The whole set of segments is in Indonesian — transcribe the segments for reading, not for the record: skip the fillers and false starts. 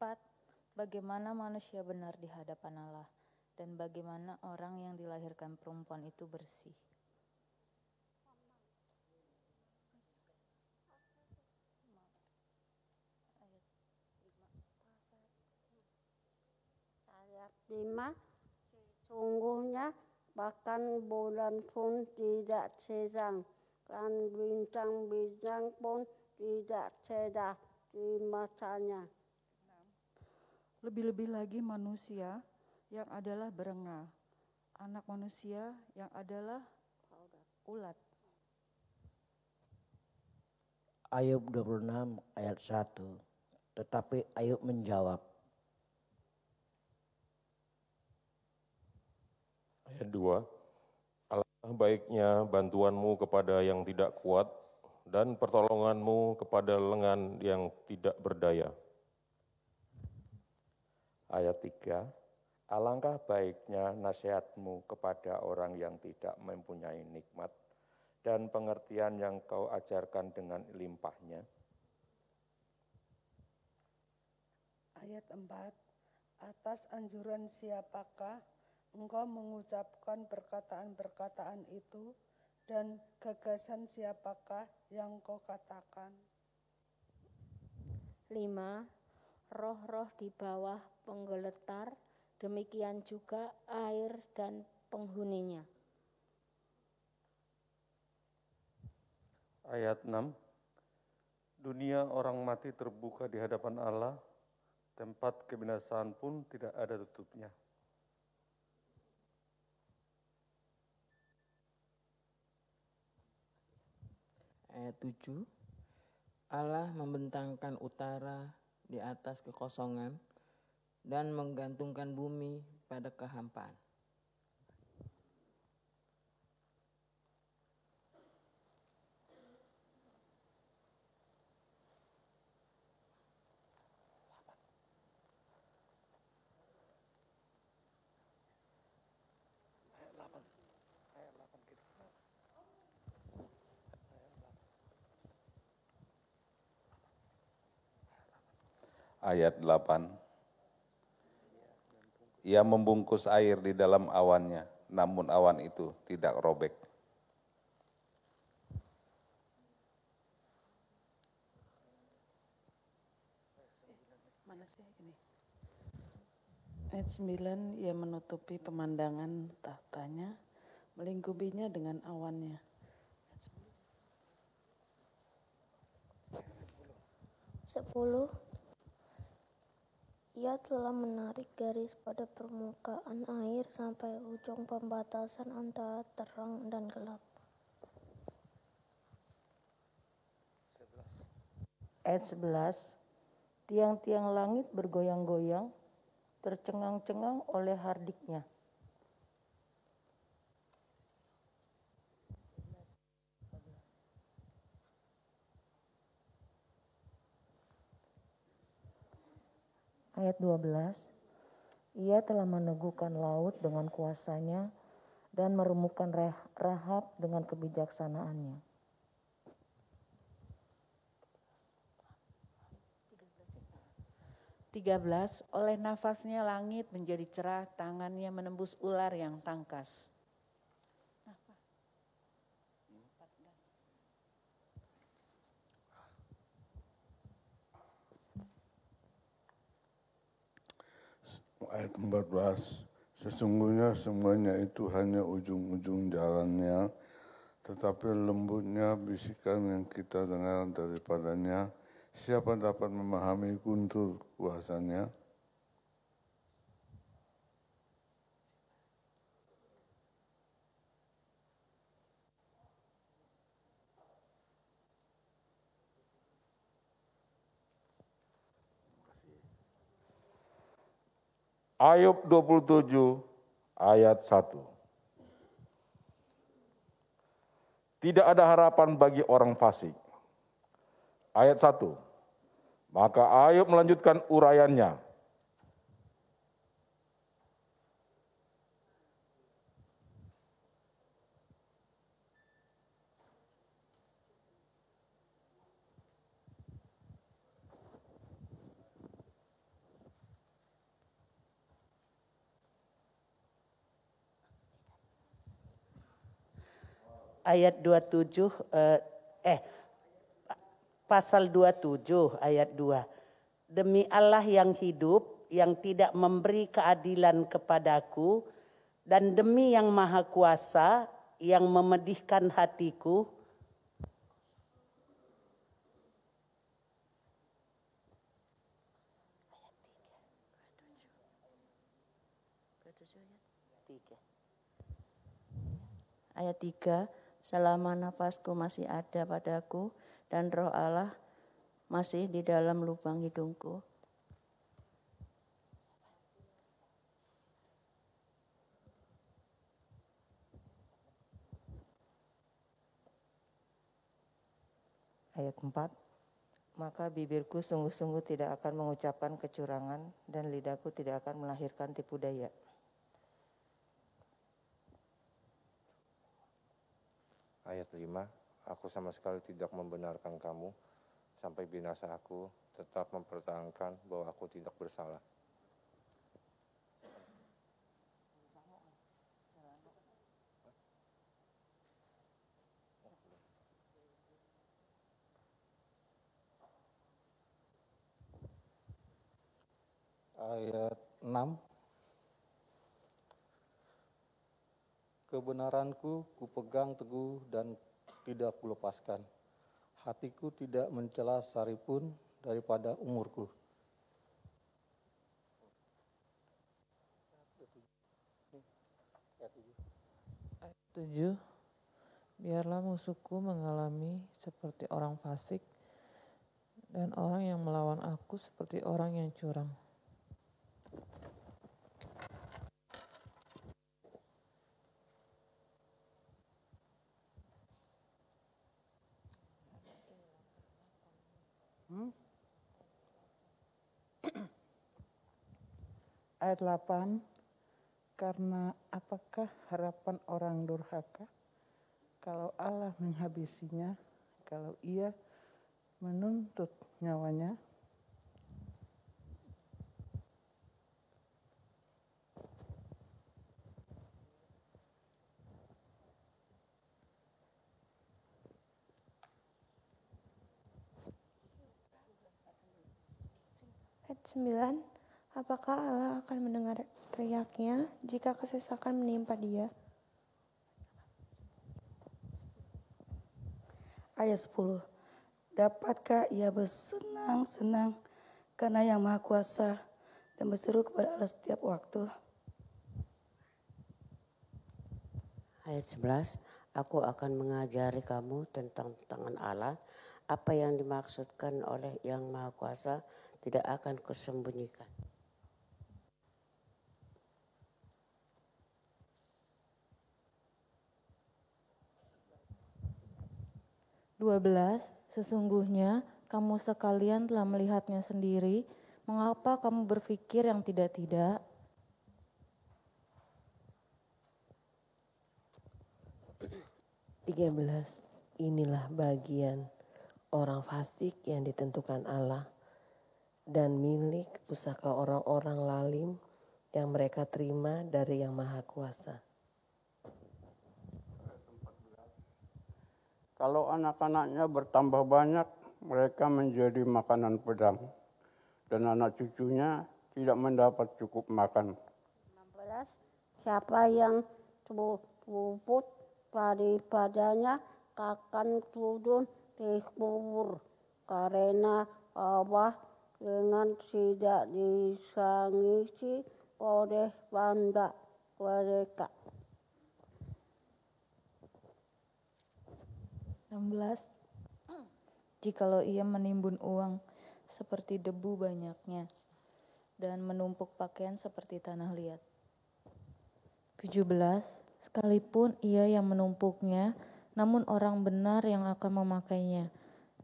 4. Bagaimana manusia benar di hadapan Allah, dan bagaimana orang yang dilahirkan perempuan itu bersih. Ayat 5, sesungguhnya bahkan bulan pun tidak sedang, dan bintang-bintang pun tidak sedang di masanya. Lebih-lebih lagi manusia yang adalah berenga, anak manusia yang adalah ulat. Ayub 26 ayat 1. Tetapi Ayub menjawab. Ayat 2, alangkah baiknya bantuanmu kepada yang tidak kuat dan pertolonganmu kepada lengan yang tidak berdaya. Ayat 3, alangkah baiknya nasihatmu kepada orang yang tidak mempunyai nikmat dan pengertian yang kau ajarkan dengan limpahnya. Ayat 4, atas anjuran siapakah engkau mengucapkan perkataan-perkataan itu, dan gagasan siapakah yang kau katakan? 5. Roh-roh di bawah penggeletar, demikian juga air dan penghuninya. Ayat 6, dunia orang mati terbuka di hadapan Allah, tempat kebinasaan pun tidak ada tutupnya. Ayat 7, Allah membentangkan utara di atas kekosongan dan menggantungkan bumi pada kehampaan. Ayat 8, ia membungkus air di dalam awannya, namun awan itu tidak robek. Ayat 9, ia menutupi pemandangan tahtanya, melingkupinya dengan awannya. 10. Ia telah menarik garis pada permukaan air sampai ujung pembatasan antara terang dan gelap. Ayat 11, tiang-tiang langit bergoyang-goyang, tercengang-cengang oleh hardiknya. Ayat 12, ia telah meneguhkan laut dengan kuasanya dan meremukkan Rahab dengan kebijaksanaannya. 13, oleh nafasnya langit menjadi cerah, tangannya menembus ular yang tangkas. Ayat 14, sesungguhnya semuanya itu hanya ujung-ujung jalannya, tetapi lembutnya bisikan yang kita dengar daripadanya, siapa dapat memahami guntur kuasanya? Ayub 27 ayat 1. Tidak ada harapan bagi orang fasik. Ayat 1. Maka Ayub melanjutkan uraiannya. ayat 27 pasal 27 ayat 2. Demi Allah yang hidup yang tidak memberi keadilan kepadaku dan demi yang maha kuasa yang memedihkan hatiku. Ayat 3, selama nafasku masih ada padaku dan roh Allah masih di dalam lubang hidungku. Ayat 4, maka bibirku sungguh-sungguh tidak akan mengucapkan kecurangan dan lidahku tidak akan melahirkan tipu daya. Ayat 5, aku sama sekali tidak membenarkan kamu, sampai binasa aku tetap mempertahankan bahwa aku tidak bersalah. Ayat 6, kebenaranku kupegang teguh dan tidak kulepaskan. Hatiku tidak mencela saripun daripada umurku. Ayat 7, biarlah musuhku mengalami seperti orang fasik dan orang yang melawan aku seperti orang yang curang. Ayat 8, karena apakah harapan orang durhaka kalau Allah menghabisinya, kalau ia menuntut nyawanya? Ayat 9, apakah Allah akan mendengar teriaknya jika kesesakan menimpa dia? Ayat 10, dapatkah ia bersenang-senang karena yang maha kuasa dan berseru kepada Allah setiap waktu? Ayat 11, aku akan mengajari kamu tentang tangan Allah, apa yang dimaksudkan oleh yang maha kuasa tidak akan kusembunyikan. Sesungguhnya kamu sekalian telah melihatnya sendiri, mengapa kamu berpikir yang tidak-tidak? Inilah bagian orang fasik yang ditentukan Allah dan milik pusaka orang-orang lalim yang mereka terima dari Yang Maha Kuasa. Kalau anak-anaknya bertambah banyak, mereka menjadi makanan pedang. Dan anak cucunya tidak mendapat cukup makan. 16, siapa yang luput daripadanya akan turun dikubur. Karena Allah dengan tidak disangisi oleh banda mereka. 16, jikalau ia menimbun uang seperti debu banyaknya dan menumpuk pakaian seperti tanah liat. 17, sekalipun ia yang menumpuknya, namun orang benar yang akan memakainya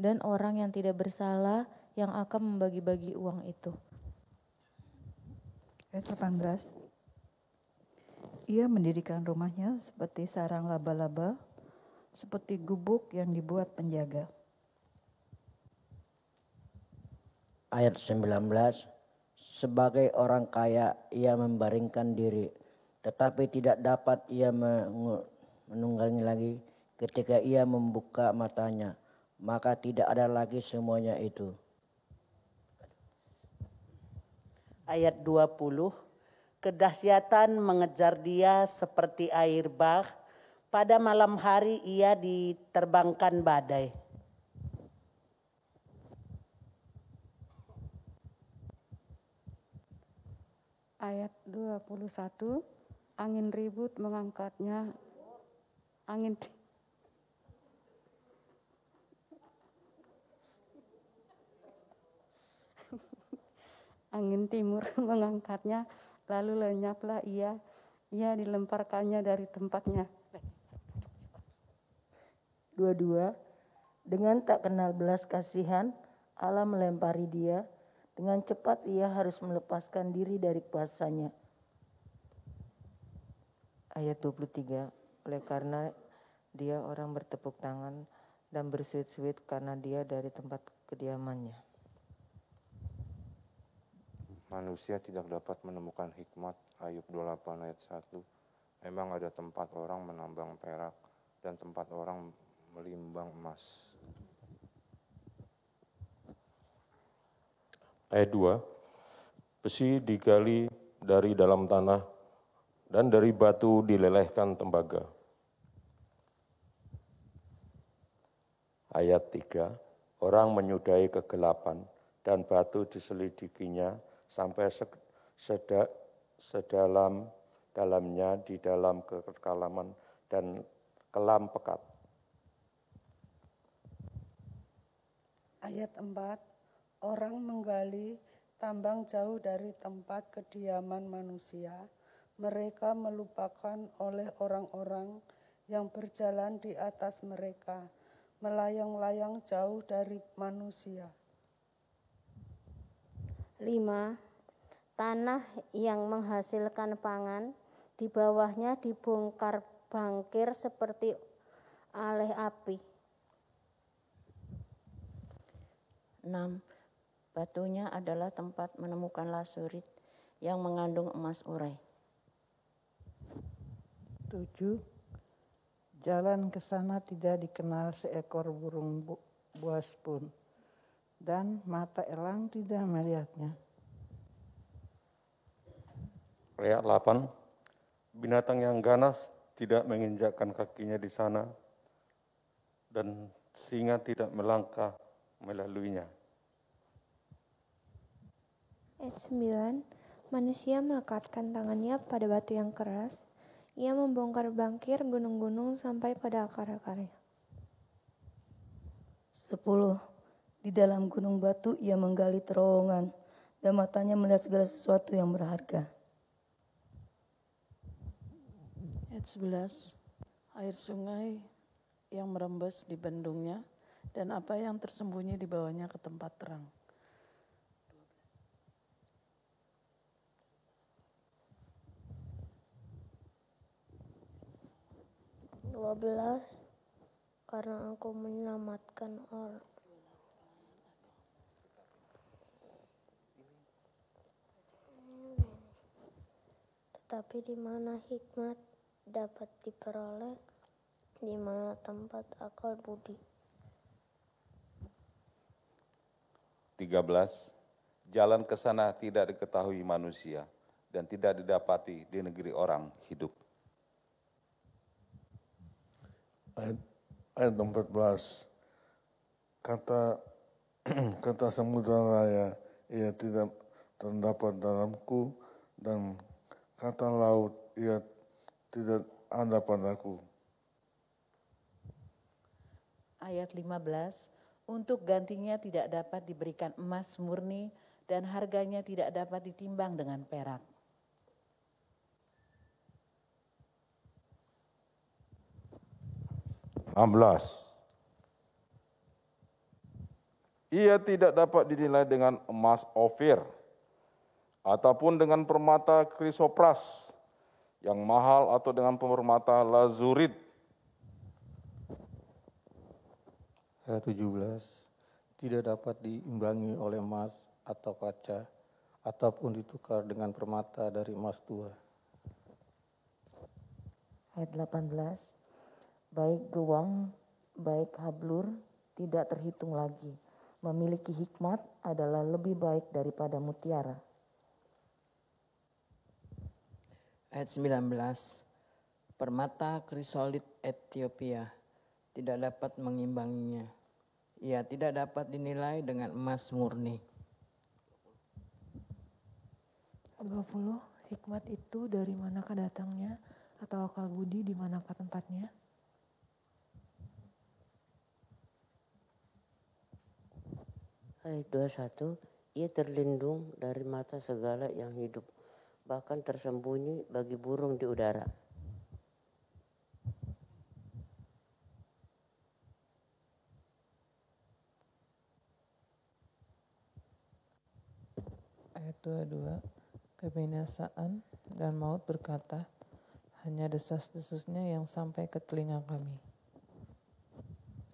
dan orang yang tidak bersalah yang akan membagi-bagi uang itu. Ayat 18, ia mendirikan rumahnya seperti sarang laba-laba, seperti gubuk yang dibuat penjaga. Ayat 19, sebagai orang kaya ia membaringkan diri, tetapi tidak dapat ia menunggangi lagi. Ketika ia membuka matanya, maka tidak ada lagi semuanya itu. Ayat 20, kedahsyatan mengejar dia seperti air bah, pada malam hari ia diterbangkan badai. Ayat 21, angin ribut mengangkatnya, angin timur mengangkatnya, lalu lenyaplah ia dilemparkannya dari tempatnya. 22, dengan tak kenal belas kasihan, Allah melempari dia. Dengan cepat ia harus melepaskan diri dari kuasanya. Ayat 23, oleh karena dia orang bertepuk tangan dan bersuit-suit karena dia dari tempat kediamannya. Manusia tidak dapat menemukan hikmat. Ayub 28 ayat 1. Memang ada tempat orang menambang perak dan tempat orang melimbang emas. Ayat 2, besi digali dari dalam tanah dan dari batu dilelehkan tembaga. Ayat 3, orang menyudahi kegelapan dan batu diselidikinya sampai sedalam-dalamnya di dalam kekelaman dan kelam pekat. Ayat 4, orang menggali tambang jauh dari tempat kediaman manusia. Mereka melupakan oleh orang-orang yang berjalan di atas mereka, melayang-layang jauh dari manusia. 5. Tanah yang menghasilkan pangan, di bawahnya dibongkar bangkir seperti aleh api. 6. Batunya adalah tempat menemukan lasurit yang mengandung emas urai. 7. Jalan ke sana tidak dikenal seekor burung buas pun, dan mata elang tidak melihatnya. Ayat 8, binatang yang ganas tidak menginjakkan kakinya di sana, dan singa tidak melangkah melaluinya. Ayat 9, manusia melekatkan tangannya pada batu yang keras, ia membongkar bangkir gunung-gunung sampai pada akar-akarnya. 10. Di dalam gunung batu ia menggali terowongan, dan matanya melihat segala sesuatu yang berharga. Ayat 11, air sungai yang merembes di bendungnya, dan apa yang tersembunyi di bawahnya ke tempat terang. 12, karena aku menyelamatkan orang. Tetapi di mana hikmat dapat diperoleh, di mana tempat akal budi. 13, jalan ke sana tidak diketahui manusia dan tidak didapati di negeri orang hidup. Ayat 14, kata samudra raya, ia tidak terdapat dalamku, dan kata laut, ia tidak ada padaku. Ayat 15, untuk gantinya tidak dapat diberikan emas murni dan harganya tidak dapat ditimbang dengan perak. Ia tidak dapat dinilai dengan emas Ofir ataupun dengan permata krisopras yang mahal atau dengan permata lazurit. Ayat 17, tidak dapat diimbangi oleh emas atau kaca ataupun ditukar dengan permata dari emas tua. Ayat 18, baik gewang, baik hablur, tidak terhitung lagi. Memiliki hikmat adalah lebih baik daripada mutiara. Ayat 19, permata krisolit Ethiopia tidak dapat mengimbanginya. Ia tidak dapat dinilai dengan emas murni. 20, hikmat itu dari manakah datangnya, atau akal budi di manakah tempatnya? Ayat 21, ia terlindung dari mata segala yang hidup, bahkan tersembunyi bagi burung di udara. Ayat 22, kebinasaan dan maut berkata, hanya desas-desusnya yang sampai ke telinga kami.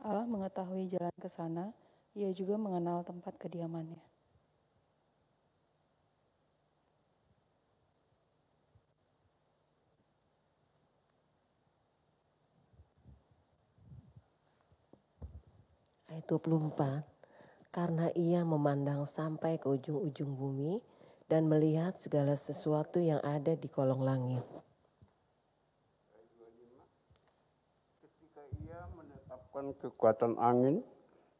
Allah mengetahui jalan ke sana, Ia juga mengenal tempat kediamannya. Ayat 24, karena ia memandang sampai ke ujung-ujung bumi dan melihat segala sesuatu yang ada di kolong langit. Ketika ia menetapkan kekuatan angin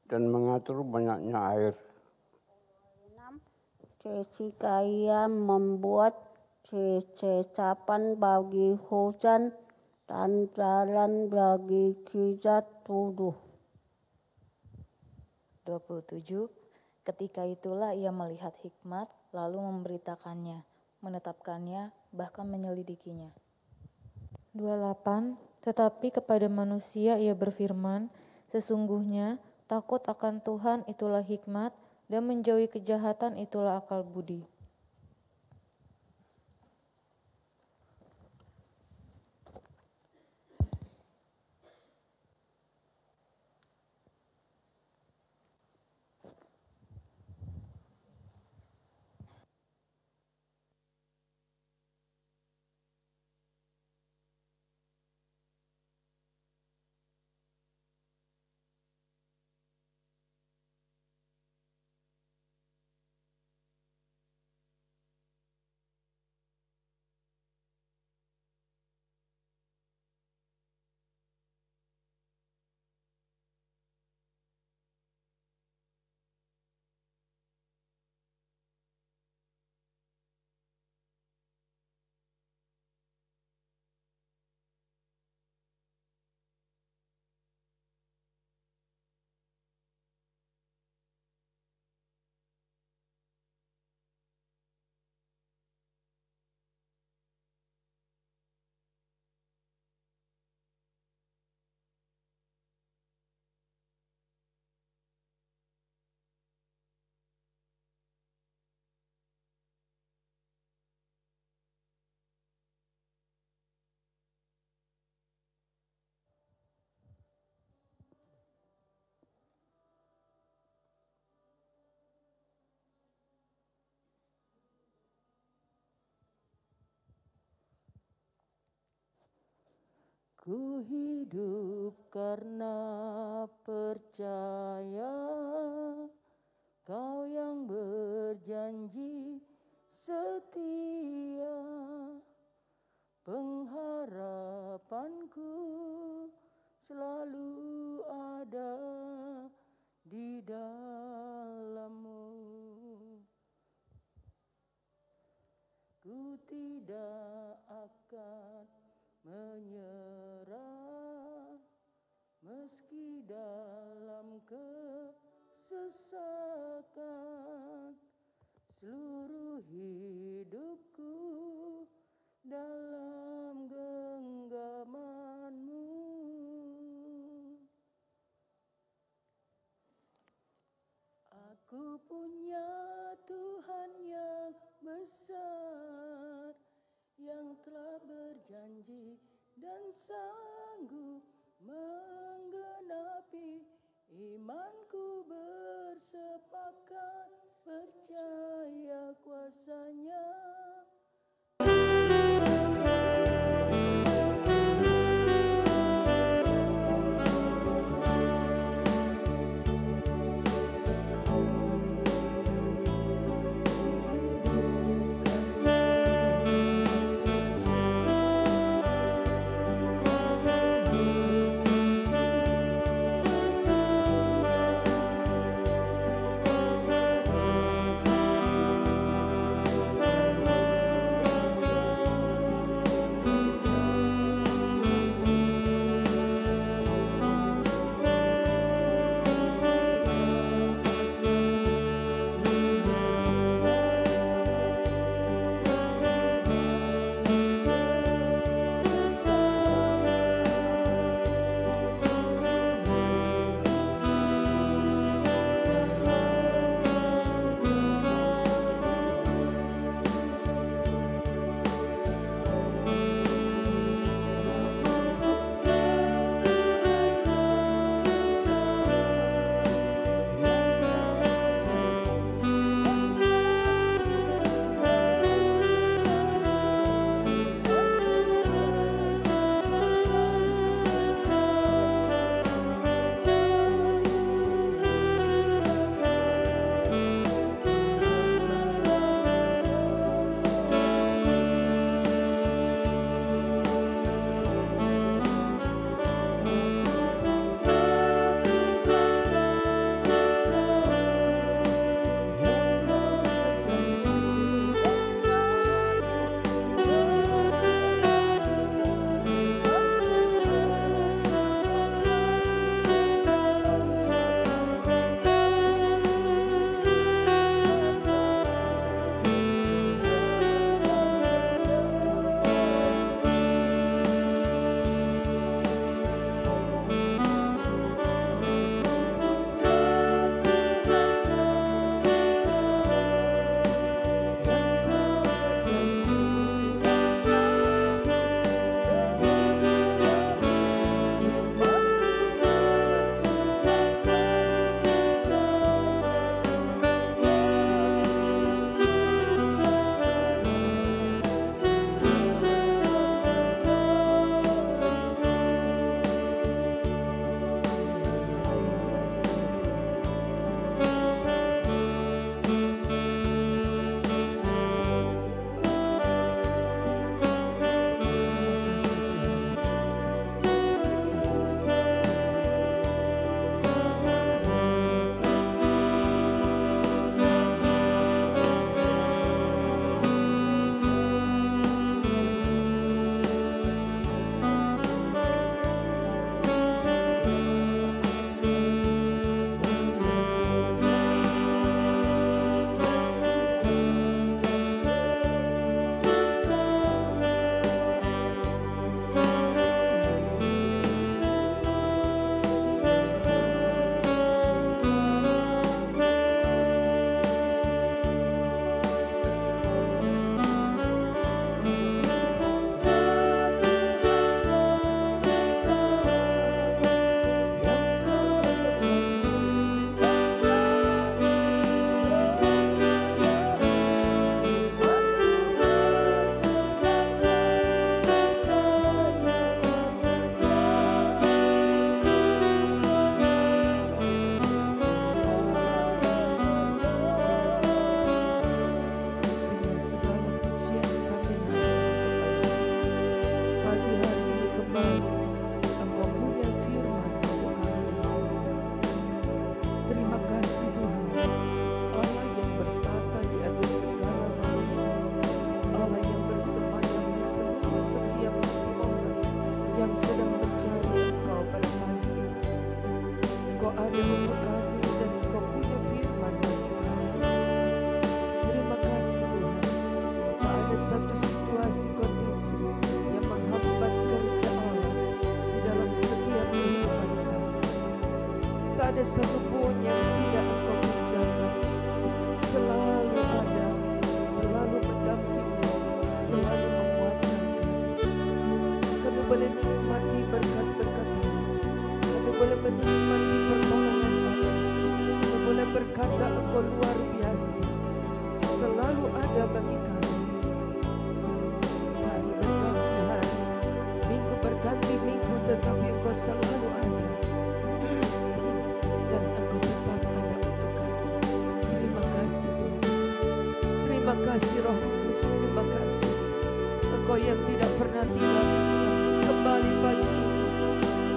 dan mengatur banyaknya air. Ketika ia membuat cecapan bagi hujan dan jalan bagi kijat tuduh. 27, ketika itulah ia melihat hikmat, lalu memberitakannya, menetapkannya, bahkan menyelidikinya. 28, tetapi kepada manusia ia berfirman, sesungguhnya takut akan Tuhan itulah hikmat, dan menjauhi kejahatan itulah akal budi. Ku hidup karena percaya, Kau yang berjanji setia, pengharapanku selalu ada di dalam-Mu. Ku tidak akan menyerah meski dalam kesesakan, seluruh hidupku dalam genggaman-Mu. Aku punya Tuhan yang besar, yang telah berjanji dan sanggup menggenapi. Imanku bersepakat percaya kuasa-Nya. satu pun yang tidak Engkau kerjakan. Selalu ada, selalu mendampingi, selalu menguatkan. Kami boleh nikmati berkat-berkat Allah. Kami boleh menikmati pertolongan Allah. Kami boleh berkata Engkau luar biasa, selalu ada bagi kami. Hari berganti hari, minggu berganti minggu, tetapi Engkau selalu ada. Dan Engkau tetap ada untuk kami. Terima kasih Tuhan. Terima kasih Roh Kudus, terima kasih. Engkau yang tidak pernah tinggalkan kami. Kembali pagi ini,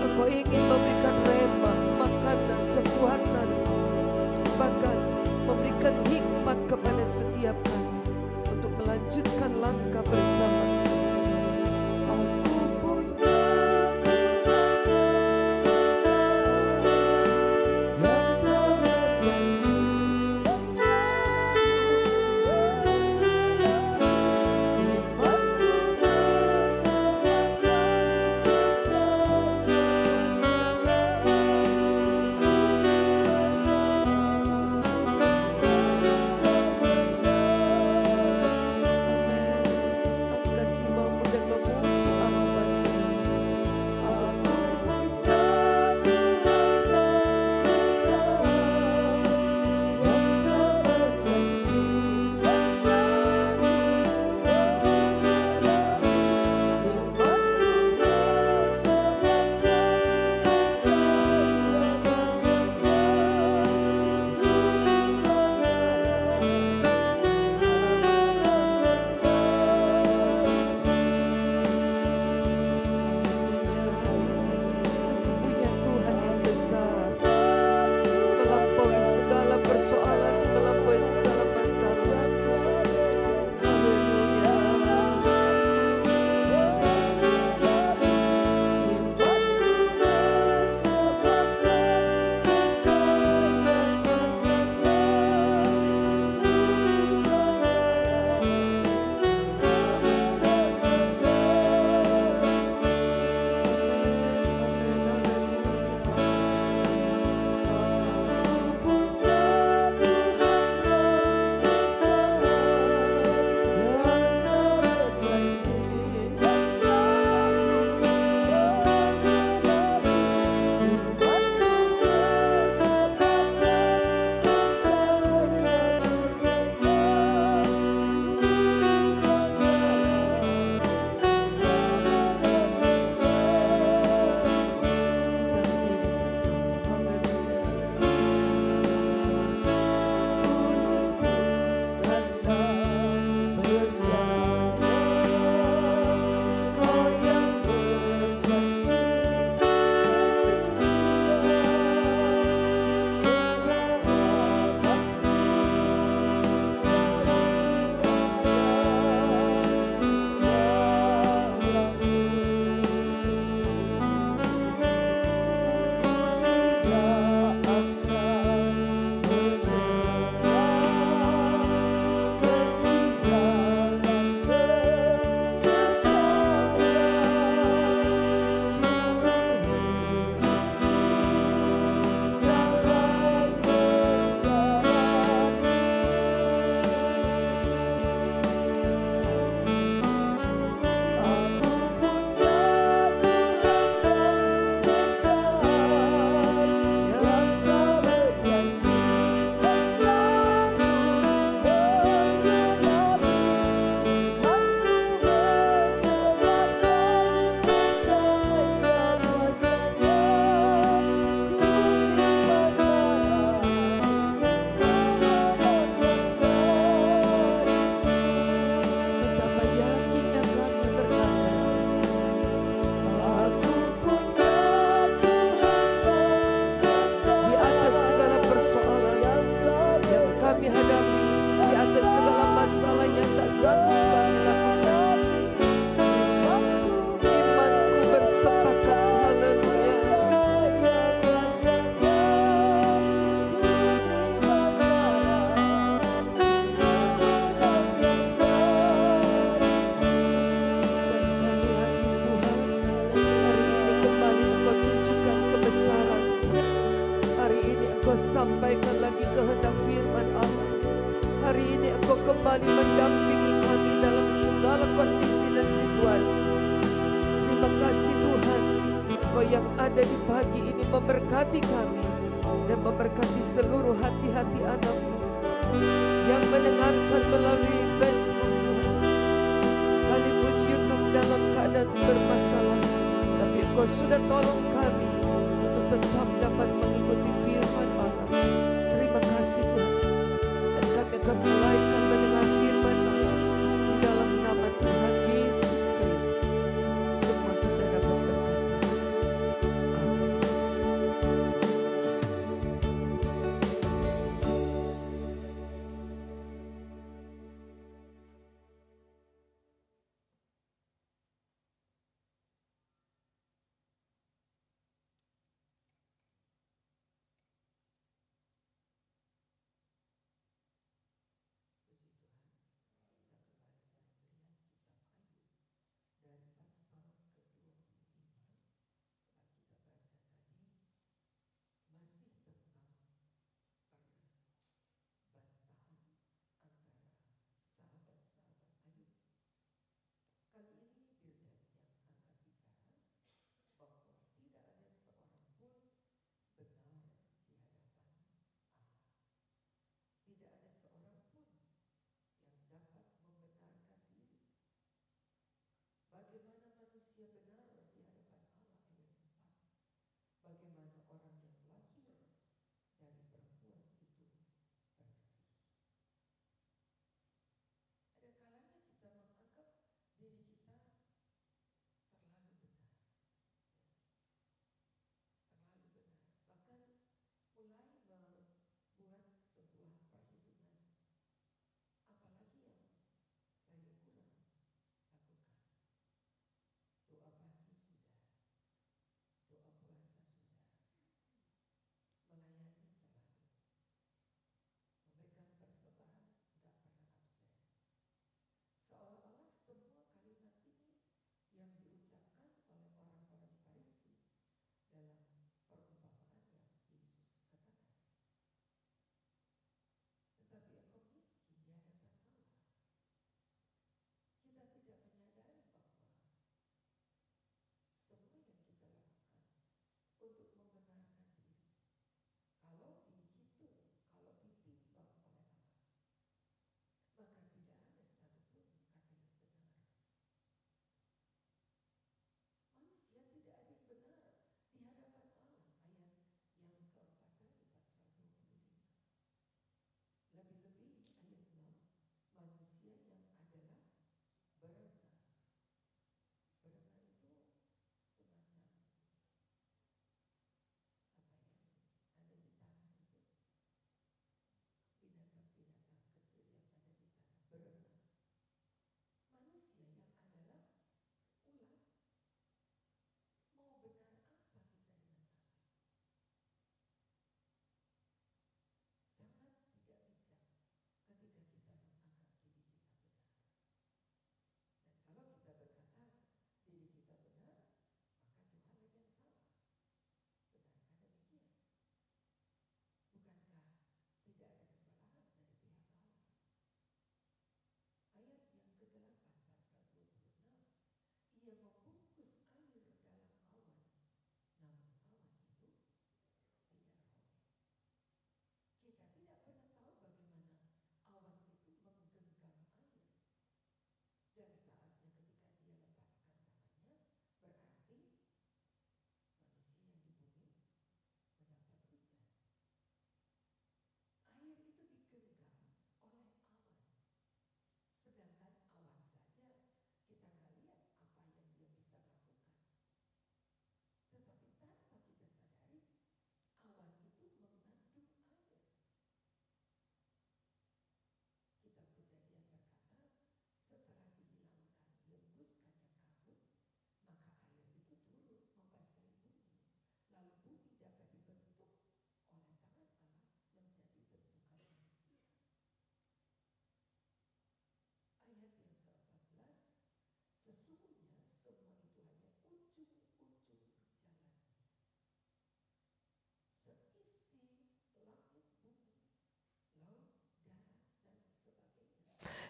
Engkau ingin memberikan rema, makanan, kekuatan, bahkan memberikan hikmat kepada setiap kami untuk melanjutkan langkah bersama. Aku punya yang telah berjanji dan kembali mendampingi kami dalam segala kondisi dan situasi. Terima kasih Tuhan, Engkau yang ada di pagi ini memberkati kami dan memberkati seluruh hati-hati anak-Mu yang mendengarkan melalui Facebook Tuhan. Sekalipun YouTube dalam keadaan bermasalah, tapi Engkau sudah tolong kami untuk tetap dapat mengikuti firman Allah. Terima kasih Tuhan. Dan kami akan mulaikan mendengar firman Allah di dalam nama Tuhan Yesus Kristus. Semua kita dapat berkata, amin.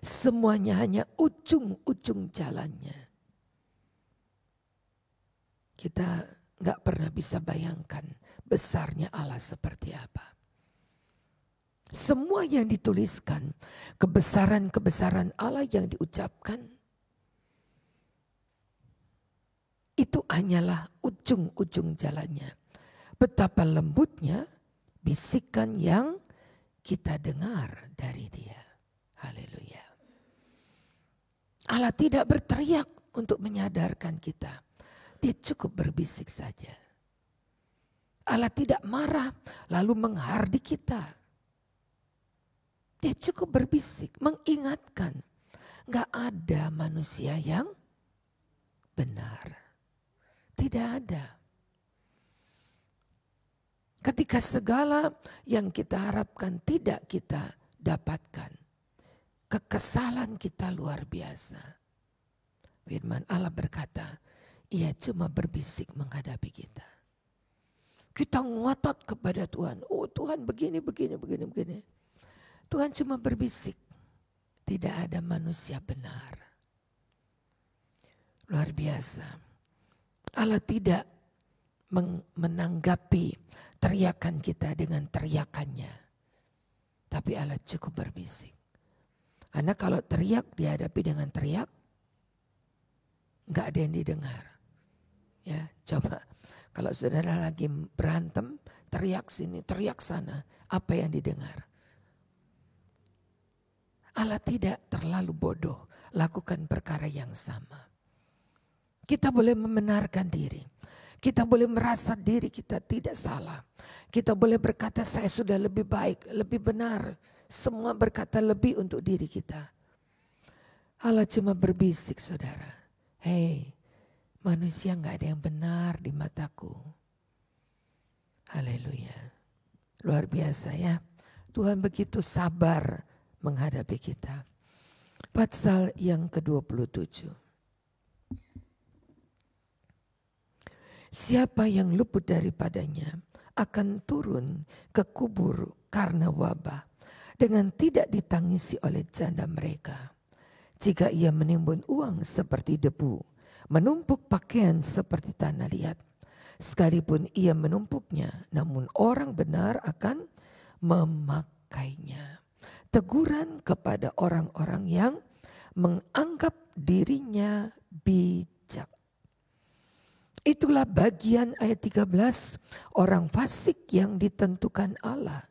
Semuanya hanya ujung-ujung jalannya. Kita nggak pernah bisa bayangkan besarnya Allah seperti apa. Semua yang dituliskan, kebesaran-kebesaran Allah yang diucapkan, itu hanyalah ujung-ujung jalannya. Betapa lembutnya bisikan yang kita dengar dari Dia. Haleluya. Allah tidak berteriak untuk menyadarkan kita. Dia cukup berbisik saja. Allah tidak marah lalu menghardik kita. Dia cukup berbisik, mengingatkan. Gak ada manusia yang benar. Tidak ada. Ketika segala yang kita harapkan tidak kita dapatkan, kekesalan kita luar biasa. Firman Allah berkata, Ia cuma berbisik menghadapi kita. Kita ngotot kepada Tuhan. Oh Tuhan begini. Tuhan cuma berbisik. Tidak ada manusia benar. Luar biasa. Allah tidak menanggapi teriakan kita dengan teriakannya. Tapi Allah cukup berbisik. Karena kalau teriak dihadapi dengan teriak, nggak ada yang didengar. Ya, coba kalau saudara lagi berantem, teriak sini, teriak sana, apa yang didengar? Allah tidak terlalu bodoh, lakukan perkara yang sama. Kita boleh membenarkan diri. Kita boleh merasa diri kita tidak salah. Kita boleh berkata saya sudah lebih baik, lebih benar. Semua berkata lebih untuk diri kita. Allah cuma berbisik saudara. Hei, manusia gak ada yang benar di mataku. Haleluya. Luar biasa ya. Tuhan begitu sabar menghadapi kita. Pasal yang ke-27. Siapa yang luput daripadanya akan turun ke kubur karena wabah dengan tidak ditangisi oleh janda mereka. Jika ia menimbun uang seperti debu, menumpuk pakaian seperti tanah liat, sekalipun ia menumpuknya, namun orang benar akan memakainya. Teguran kepada orang-orang yang menganggap dirinya bijak. Itulah bagian ayat 13, orang fasik yang ditentukan Allah.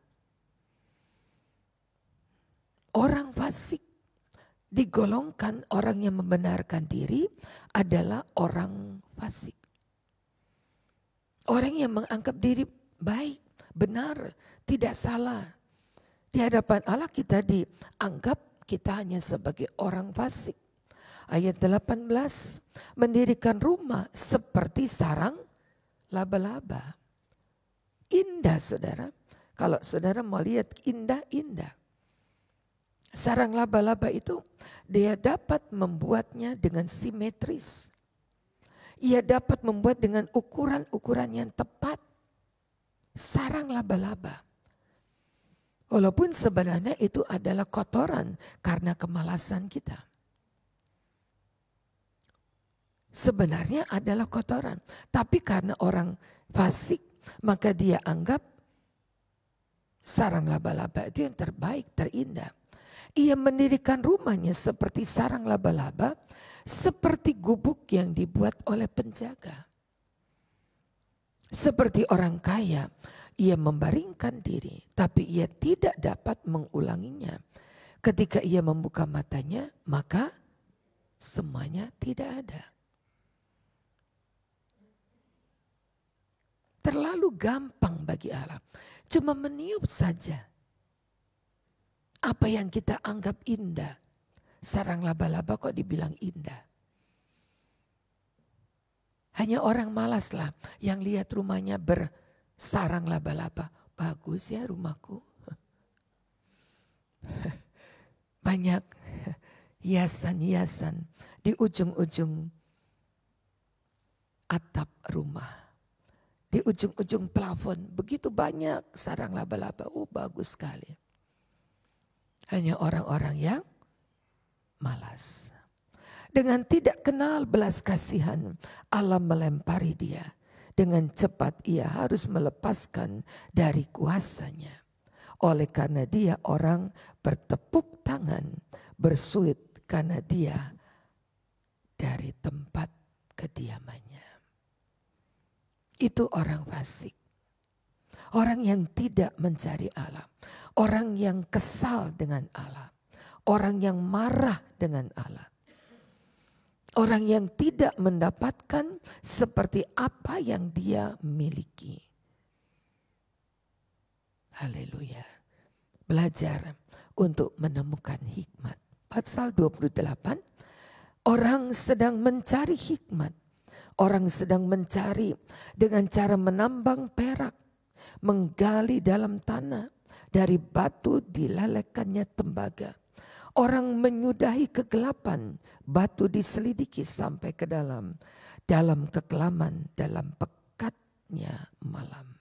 Orang fasik digolongkan orang yang membenarkan diri adalah orang fasik. Orang yang menganggap diri baik, benar, tidak salah. Di hadapan Allah kita dianggap kita hanya sebagai orang fasik. Ayat 18, mendirikan rumah seperti sarang laba-laba. Indah saudara, kalau saudara mau lihat indah-indah. Sarang laba-laba itu dia dapat membuatnya dengan simetris. Ia dapat membuat dengan ukuran-ukuran yang tepat. Sarang laba-laba. Walaupun sebenarnya itu adalah kotoran karena kemalasan kita. Sebenarnya adalah kotoran. Tapi karena orang fasik, maka dia anggap sarang laba-laba itu yang terbaik, terindah. Ia mendirikan rumahnya seperti sarang laba-laba, seperti gubuk yang dibuat oleh penjaga. Seperti orang kaya, ia membaringkan diri, tapi ia tidak dapat mengulanginya. Ketika ia membuka matanya, maka semuanya tidak ada. Terlalu gampang bagi Allah. Cuma meniup saja. Apa yang kita anggap indah. Sarang laba-laba kok dibilang indah. Hanya orang malas lah yang lihat rumahnya bersarang laba-laba. Bagus ya rumahku. Banyak hiasan-hiasan di ujung-ujung atap rumah. Di ujung-ujung plafon begitu banyak sarang laba-laba. Oh bagus sekali. Hanya orang-orang yang malas. Dengan tidak kenal belas kasihan, Allah melempari dia. Dengan cepat ia harus melepaskan dari kuasanya. Oleh karena dia orang bertepuk tangan, bersuit karena dia dari tempat kediamannya. Itu orang fasik. Orang yang tidak mencari Allah. Orang yang kesal dengan Allah. Orang yang marah dengan Allah. Orang yang tidak mendapatkan seperti apa yang dia miliki. Haleluya. Belajar untuk menemukan hikmat. Pasal 28, orang sedang mencari hikmat. Orang sedang mencari dengan cara menambang perak, menggali dalam tanah, dari batu dilelekannya tembaga. Orang menyudahi kegelapan, batu diselidiki sampai ke dalam kekelaman, dalam pekatnya malam.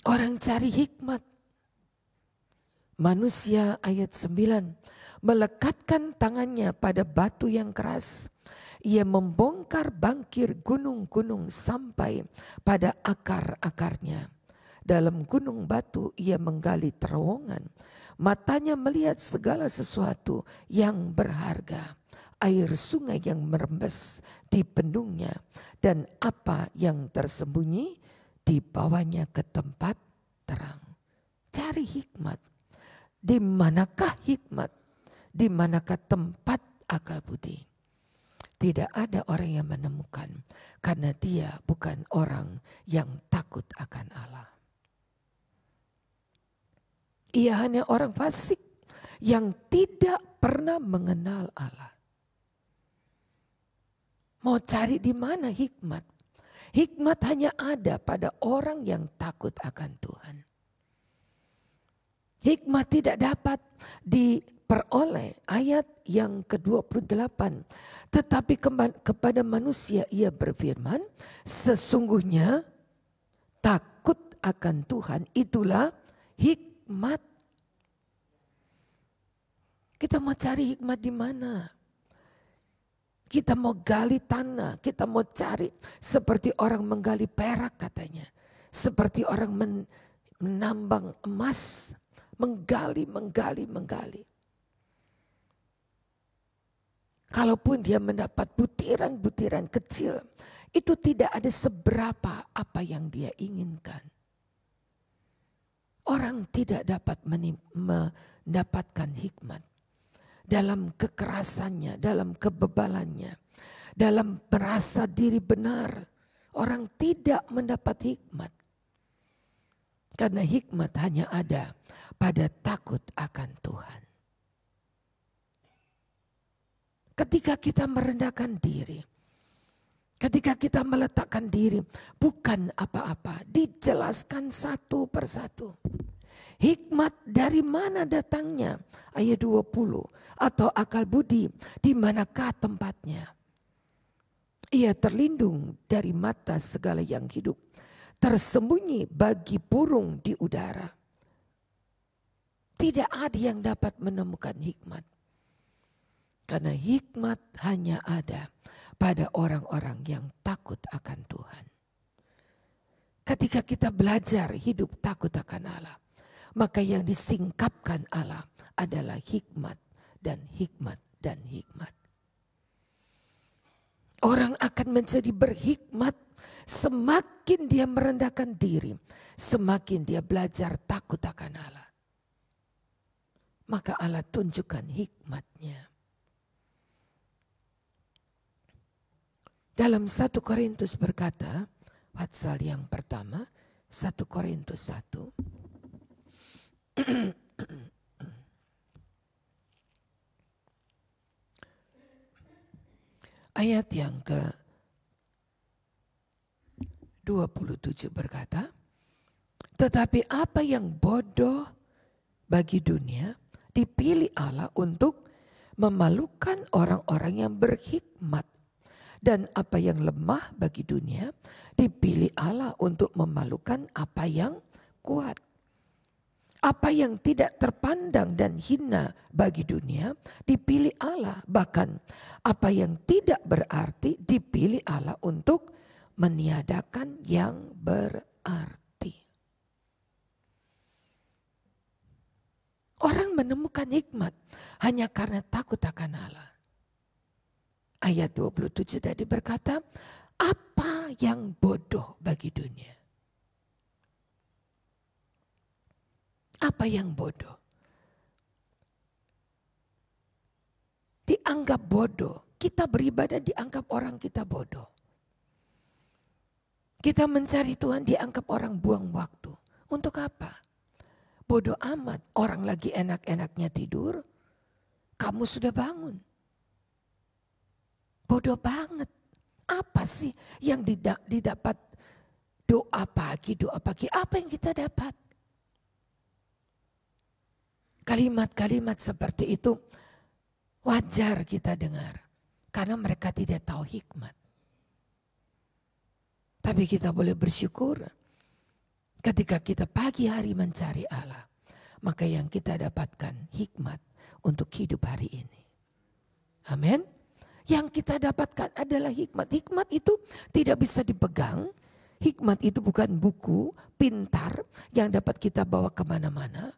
Orang cari hikmat. Manusia ayat 9, melekatkan tangannya pada batu yang keras. Ia membongkar bangkir gunung-gunung sampai pada akar-akarnya. Dalam gunung batu ia menggali terowongan. Matanya melihat segala sesuatu yang berharga. Air sungai yang merembes di bendungnya. Dan apa yang tersembunyi dibawanya ke tempat terang. Cari hikmat. Di manakah hikmat? Di manakah tempat akal budi? Tidak ada orang yang menemukan. Karena dia bukan orang yang takut akan Allah. Ia hanya orang fasik yang tidak pernah mengenal Allah. Mau cari di mana hikmat? Hikmat hanya ada pada orang yang takut akan Tuhan. Hikmat tidak dapat diperoleh, ayat yang ke-28. Tetapi kepada manusia ia berfirman, sesungguhnya takut akan Tuhan itulah hikmat. Kita mau cari hikmat di mana? Kita mau gali tanah, kita mau cari seperti orang menggali perak katanya. Seperti orang menambang emas, menggali. Kalaupun dia mendapat butiran-butiran kecil, itu tidak ada seberapa apa yang dia inginkan. Orang tidak dapat mendapatkan hikmat dalam kekerasannya, dalam kebebalannya, dalam merasa diri benar. Orang tidak mendapat hikmat. Karena hikmat hanya ada pada takut akan Tuhan. Ketika kita merendahkan diri, ketika kita meletakkan diri bukan apa-apa, dijelaskan satu persatu. Hikmat dari mana datangnya? Ayat 20. Atau akal budi, di manakah tempatnya? Ia terlindung dari mata segala yang hidup. Tersembunyi bagi burung di udara. Tidak ada yang dapat menemukan hikmat. Karena hikmat hanya ada pada orang-orang yang takut akan Tuhan. Ketika kita belajar hidup takut akan Allah, maka yang disingkapkan Allah adalah hikmat dan hikmat dan hikmat. Orang akan menjadi berhikmat semakin dia merendahkan diri, semakin dia belajar takut akan Allah. Maka Allah tunjukkan hikmatnya. Dalam 1 Korintus berkata, pasal yang pertama, 1 Korintus 1. Ayat yang ke-27 berkata, tetapi apa yang bodoh bagi dunia dipilih Allah untuk memalukan orang-orang yang berhikmat. Dan apa yang lemah bagi dunia dipilih Allah untuk memalukan apa yang kuat. Apa yang tidak terpandang dan hina bagi dunia dipilih Allah. Bahkan apa yang tidak berarti dipilih Allah untuk meniadakan yang berarti. Orang menemukan hikmat hanya karena takut akan Allah. Ayat 27 tadi berkata, apa yang bodoh bagi dunia? Apa yang bodoh? Dianggap bodoh. Kita beribadah dianggap orang kita bodoh. Kita mencari Tuhan dianggap orang buang waktu. Untuk apa? Bodoh amat. Orang lagi enak-enaknya tidur. Kamu sudah bangun. Bodoh banget. Apa sih yang didapat doa pagi? Apa yang kita dapat? Kalimat-kalimat seperti itu wajar kita dengar. Karena mereka tidak tahu hikmat. Tapi kita boleh bersyukur ketika kita pagi hari mencari Allah. Maka yang kita dapatkan hikmat untuk hidup hari ini. Amin. Yang kita dapatkan adalah hikmat. Hikmat itu tidak bisa dipegang. Hikmat itu bukan buku pintar yang dapat kita bawa kemana-mana.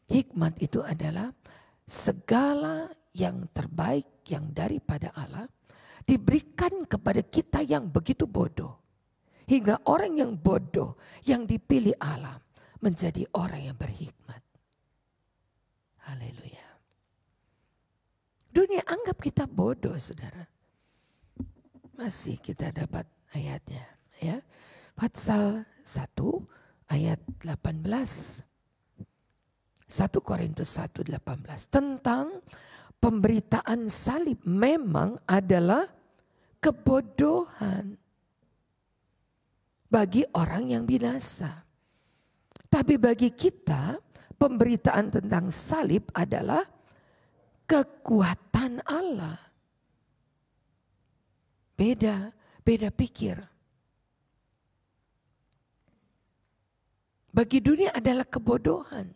Hikmat itu adalah segala yang terbaik yang daripada Allah diberikan kepada kita yang begitu bodoh. Hingga orang yang bodoh yang dipilih Allah menjadi orang yang berhikmat. Haleluya. Dunia anggap kita bodoh, saudara. Masih kita dapat ayatnya. Ya. Pasal 1 ayat 18. 1 Korintus 1:18 tentang pemberitaan salib memang adalah kebodohan bagi orang yang binasa. Tapi bagi kita pemberitaan tentang salib adalah kekuatan Allah. Beda pikir. Bagi dunia adalah kebodohan.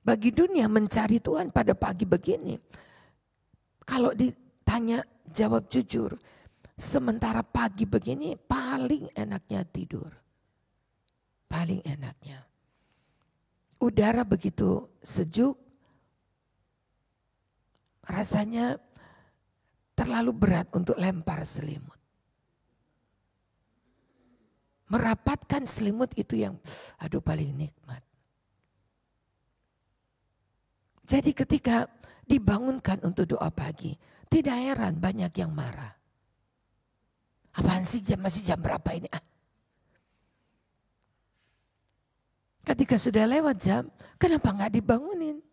Bagi dunia mencari Tuhan pada pagi begini. Kalau ditanya jawab jujur. Sementara pagi begini paling enaknya tidur. Paling enaknya. Udara begitu sejuk. Rasanya terlalu berat untuk lempar selimut. Merapatkan selimut itu yang paling nikmat. Jadi ketika dibangunkan untuk doa pagi, tidak heran banyak yang marah. Apaan sih masih jam berapa ini? Ketika sudah lewat jam, kenapa nggak dibangunin?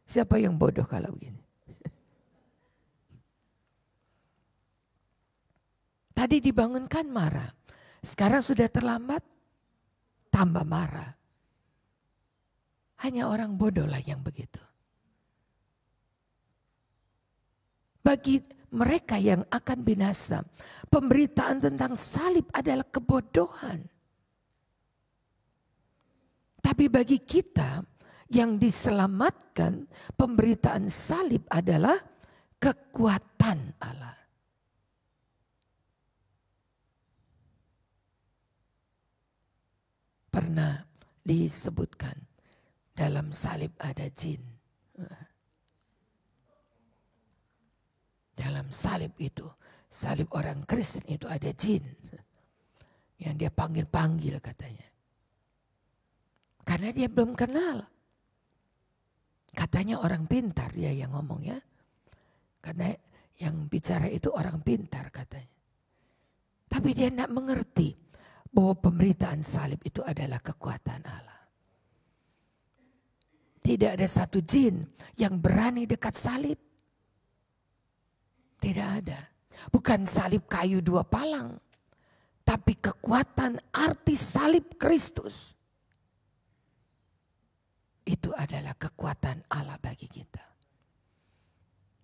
Siapa yang bodoh kalau begini? Tadi dibangunkan marah, sekarang sudah terlambat, tambah marah. Hanya orang bodoh lah yang begitu. Bagi mereka yang akan binasa, pemberitaan tentang salib adalah kebodohan. Tapi bagi kita yang diselamatkan, pemberitaan salib adalah kekuatan Allah. Pernah disebutkan dalam salib ada jin. Dalam salib itu, salib orang Kristen itu ada jin. Yang dia panggil-panggil katanya. Karena dia belum kenal. Katanya orang pintar dia yang ngomong ya. Karena yang bicara itu orang pintar katanya. Tapi dia tidak mengerti bahwa pemberitaan salib itu adalah kekuatan Allah. Tidak ada satu jin yang berani dekat salib. Tidak ada. Bukan salib kayu 2 palang. Tapi kekuatan arti salib Kristus. Itu adalah kekuatan Allah bagi kita.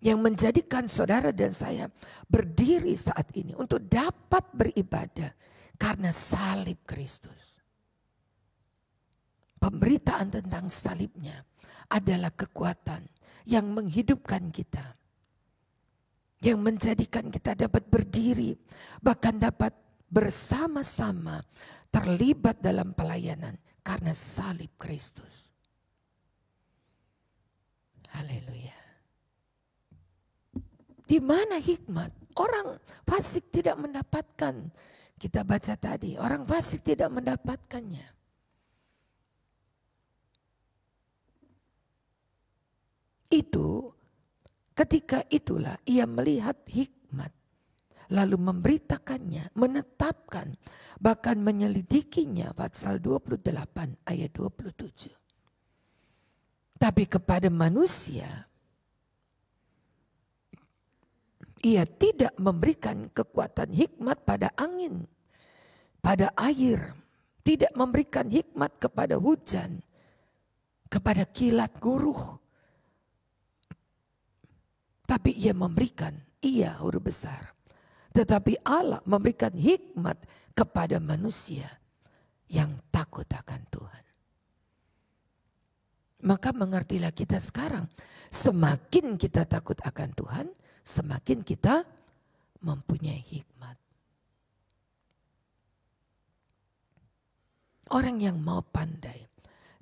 Yang menjadikan saudara dan saya berdiri saat ini untuk dapat beribadah. Karena salib Kristus. pemberitaan tentang salibnya adalah kekuatan yang menghidupkan kita. Yang menjadikan kita dapat berdiri, bahkan dapat bersama-sama terlibat dalam pelayanan karena salib Kristus. Haleluya. Di mana hikmat? Orang fasik tidak mendapatkan. Kita baca tadi, orang fasik tidak mendapatkannya. Itu ketika itulah ia melihat hikmat, lalu memberitakannya, menetapkan, bahkan menyelidikinya. Pasal 28 ayat 27. Tapi kepada manusia, ia tidak memberikan kekuatan hikmat pada angin, pada air, tidak memberikan hikmat kepada hujan, kepada kilat guruh. Tapi ia memberikan, ia huruf besar. Tetapi Allah memberikan hikmat kepada manusia yang takut akan Tuhan. Maka mengertilah kita sekarang, semakin kita takut akan Tuhan, semakin kita mempunyai hikmat. Orang yang mau pandai,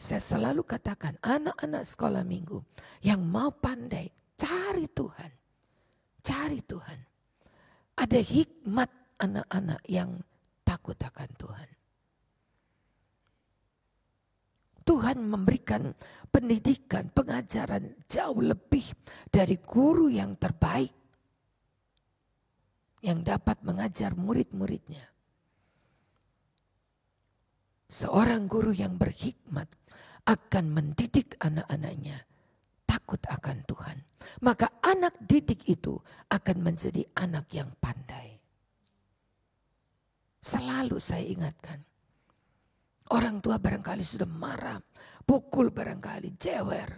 saya selalu katakan anak-anak sekolah minggu yang mau pandai, cari Tuhan. Cari Tuhan. Ada hikmat anak-anak yang takut akan Tuhan. Tuhan memberikan pendidikan, pengajaran jauh lebih dari guru yang terbaik. Yang dapat mengajar murid-muridnya. Seorang guru yang berhikmat akan mendidik anak-anaknya takut akan Tuhan. Maka anak didik itu akan menjadi anak yang pandai. Selalu saya ingatkan. Orang tua barangkali sudah marah, pukul barangkali, jewer.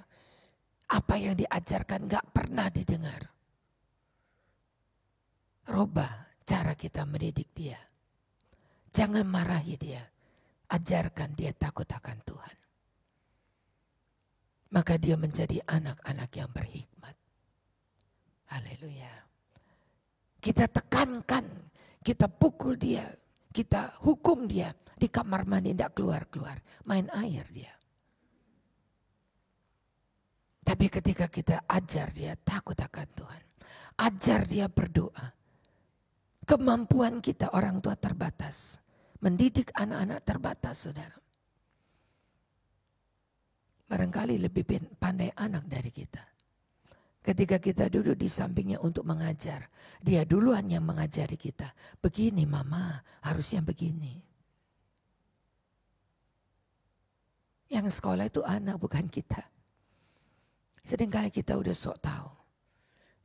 Apa yang diajarkan gak pernah didengar. Robah cara kita mendidik dia. Jangan marahi dia. Ajarkan dia takut akan Tuhan. Maka dia menjadi anak-anak yang berhikmat. Haleluya. Kita tekankan, kita pukul dia, kita hukum dia. Di kamar mandi tidak keluar-keluar, main air dia. Tapi ketika kita ajar dia takut akan Tuhan. Ajar dia berdoa. Kemampuan kita orang tua terbatas. Mendidik anak-anak terbatas, saudara. Barangkali lebih pandai anak dari kita. Ketika kita duduk di sampingnya untuk mengajar. Dia duluan yang mengajari kita. Begini mama, harusnya begini. Yang sekolah itu anak bukan kita. Seringkali kita udah sok tahu.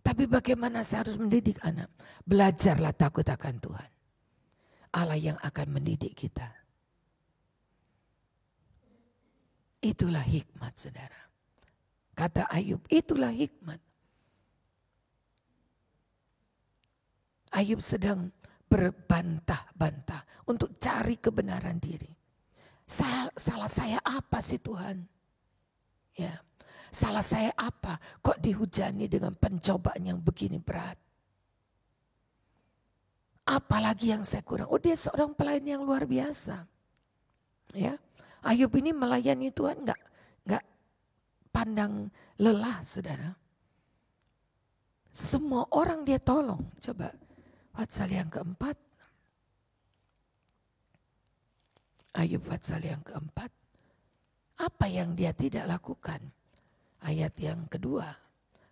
Tapi bagaimana saya harus mendidik anak? Belajarlah takut akan Tuhan. Allah yang akan mendidik kita. Itulah hikmat, saudara. Kata Ayub, itulah hikmat. Ayub sedang berbantah-bantah untuk cari kebenaran diri. Salah saya apa sih Tuhan? Ya, salah saya apa? Kok dihujani dengan pencobaan yang begini berat? Apalagi yang saya kurang? Oh, dia seorang pelayan yang luar biasa. Ya, Ayub ini melayani Tuhan nggak pandang lelah, saudara. Semua orang dia tolong. Coba pasal yang keempat. Ayub pasal yang keempat. Apa yang dia tidak lakukan? Ayat yang kedua.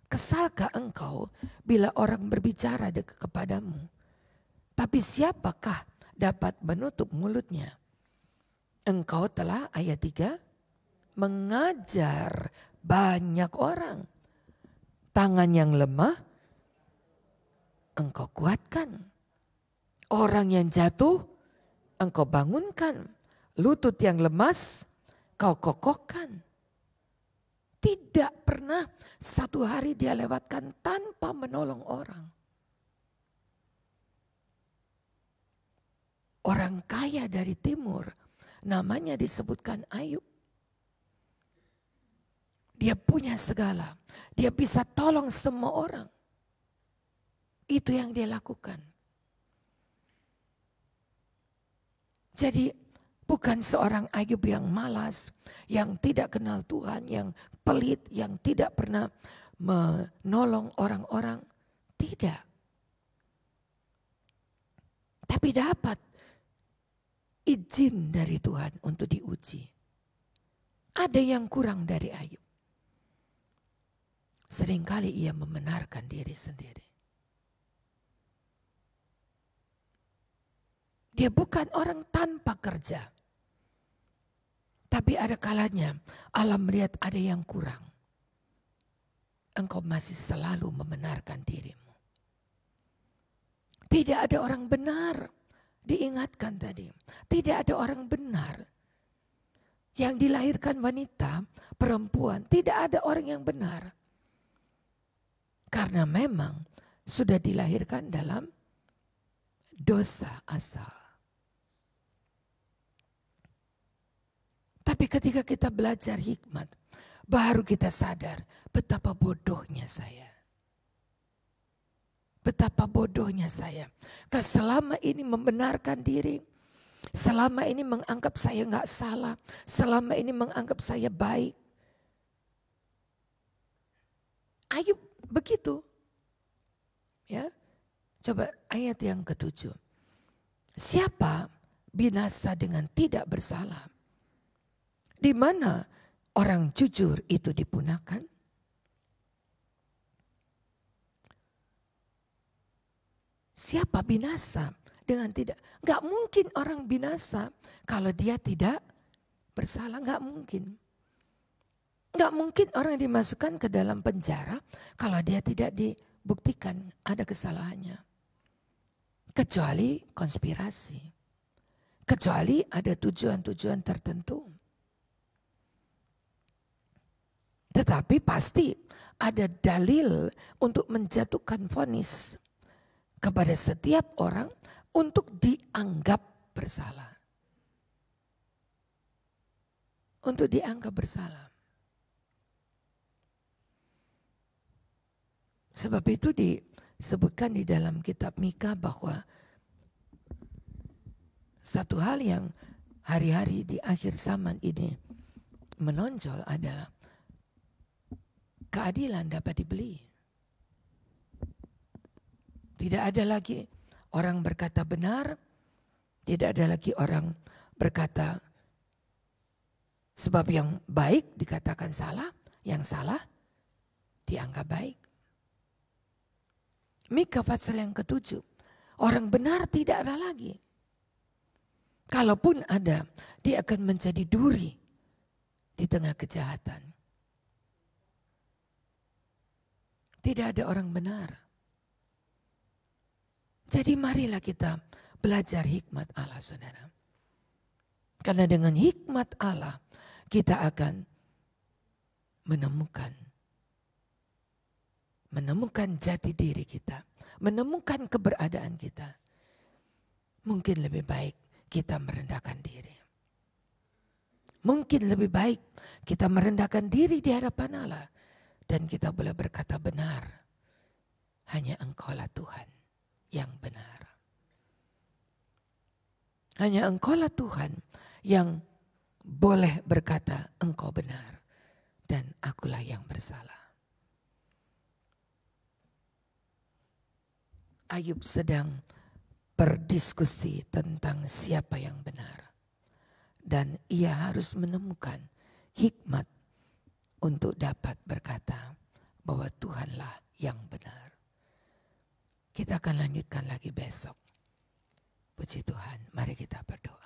Kesalkah engkau bila orang berbicara kepadamu? Tapi siapakah dapat menutup mulutnya? Engkau telah, ayat 3, mengajar banyak orang. Tangan yang lemah, engkau kuatkan. Orang yang jatuh, engkau bangunkan. Lutut yang lemas, kau kokohkan. Tidak pernah satu hari dia lewatkan tanpa menolong orang. Orang kaya dari timur, namanya disebutkan Ayub. Dia punya segala. Dia bisa tolong semua orang. Itu yang dia lakukan. Jadi bukan seorang Ayub yang malas, yang tidak kenal Tuhan, yang pelit, yang tidak pernah menolong orang-orang. Tidak. Tapi dapat izin dari Tuhan untuk diuji. Ada yang kurang dari Ayub. Seringkali ia membenarkan diri sendiri. Dia bukan orang tanpa kerja. Tapi ada kalanya Allah melihat ada yang kurang. Engkau masih selalu membenarkan dirimu. Tidak ada orang benar. Diingatkan tadi. Tidak ada orang benar. Yang dilahirkan wanita, perempuan. Tidak ada orang yang benar. Karena memang sudah dilahirkan dalam dosa asal. Tapi ketika kita belajar hikmat, baru kita sadar betapa bodohnya saya. Betapa bodohnya saya. Karena selama ini membenarkan diri, selama ini menganggap saya nggak salah, selama ini menganggap saya baik. Ayub begitu. Ya. Coba ayat yang ke-7. Siapa binasa dengan tidak bersalah? Di mana orang jujur itu dipunahkan? Siapa binasa dengan tidak? Gak mungkin orang binasa kalau dia tidak bersalah, gak mungkin. Gak mungkin orang dimasukkan ke dalam penjara kalau dia tidak dibuktikan ada kesalahannya. Kecuali konspirasi. Kecuali ada tujuan-tujuan tertentu. Tetapi pasti ada dalil untuk menjatuhkan vonis kepada setiap orang untuk dianggap bersalah. Untuk dianggap bersalah. Sebab itu disebutkan di dalam kitab Mika bahwa satu hal yang hari-hari di akhir zaman ini menonjol adalah keadilan dapat dibeli. Tidak ada lagi orang berkata benar, tidak ada lagi orang berkata sebab yang baik dikatakan salah, yang salah dianggap baik. Mika pasal yang ke-7, orang benar tidak ada lagi. Kalaupun ada, dia akan menjadi duri di tengah kejahatan. Tidak ada orang benar. Jadi marilah kita belajar hikmat Allah, saudara. Karena dengan hikmat Allah kita akan menemukan jati diri kita. Menemukan keberadaan kita. Mungkin lebih baik kita merendahkan diri. Mungkin lebih baik kita merendahkan diri di hadapan Allah. Dan kita boleh berkata benar. Hanya Engkaulah Tuhan yang benar. Hanya Engkaulah Tuhan yang boleh berkata Engkau benar. Dan akulah yang bersalah. Ayub sedang berdiskusi tentang siapa yang benar. Dan ia harus menemukan hikmat untuk dapat berkata bahwa Tuhanlah yang benar. Kita akan lanjutkan lagi besok. Puji Tuhan, mari kita berdoa.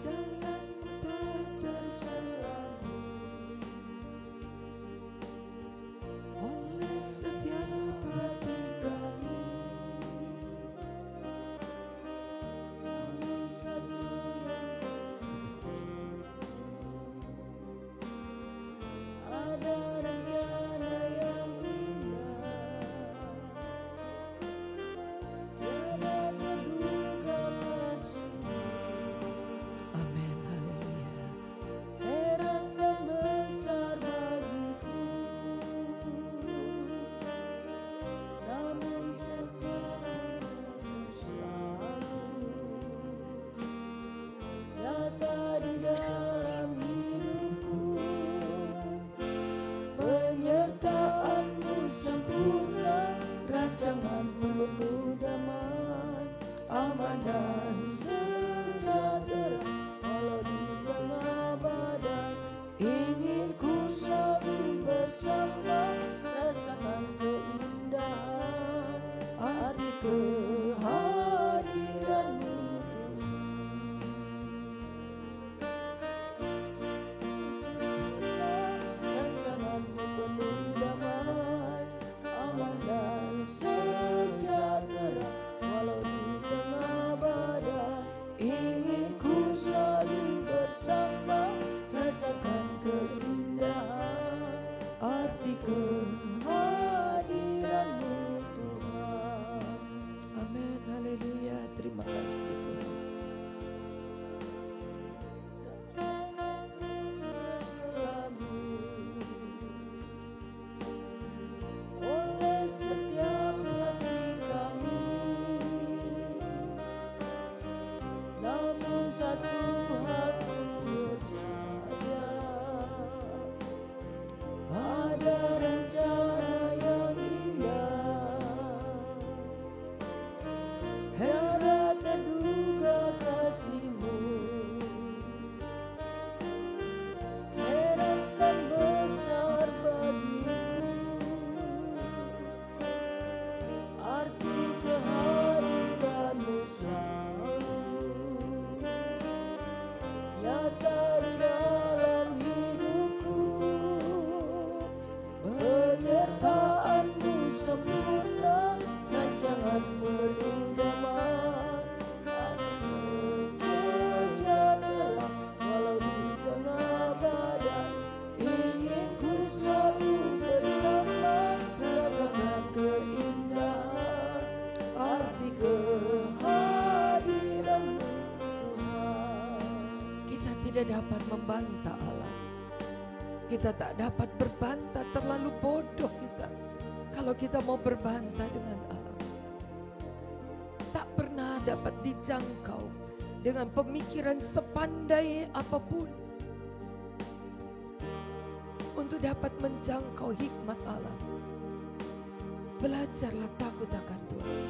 jalan tak terselalu oleh setiap hati kami. Namun satu ada rencana yang indah, tiada terduga kasih. Amin, haleluya. Heran dan besar bagiku, namun setiamu selalu nyata di dalam hidupku. Penyertaanmu sempurna, rancangan penuh damai, aman dan sejahtera. Walau di tengah badai, ingin ku selalu bersama, rasakan keindahan arti kehadiranmu. Rancanganmu penuh damai, aman dan sejahtera. Walau di tengah badai, ingin ku selalu bersama, rasakan keindahan arti kehadiranmu Tuhan. Amin, haleluya. Terima kasih Tuhan. Oleh setiap hati kami, namun satu hal ku percaya, ada rencana yang indah, tiada terduga kasih-Mu. Heran dan besar bagiku arti kehadiran-Mu selalu nyata di dalam hidupku. Penyertaan-Mu sempurna, rancangan penuh damai, aman sejahtera. Walau di tengah badai, ingin ku selalu bersama, rasakan keindahan arti kehadiran-Mu Tuhan. Kita tidak dapat membantah Allah. Kita tak dapat berbantah, terlalu bodoh kita kalau kita mau berbantah dengan Allah. Tak pernah dapat dijangkau dengan pemikiran sepandai apapun untuk dapat menjangkau hikmat Allah. Belajarlah takut akan Tuhan.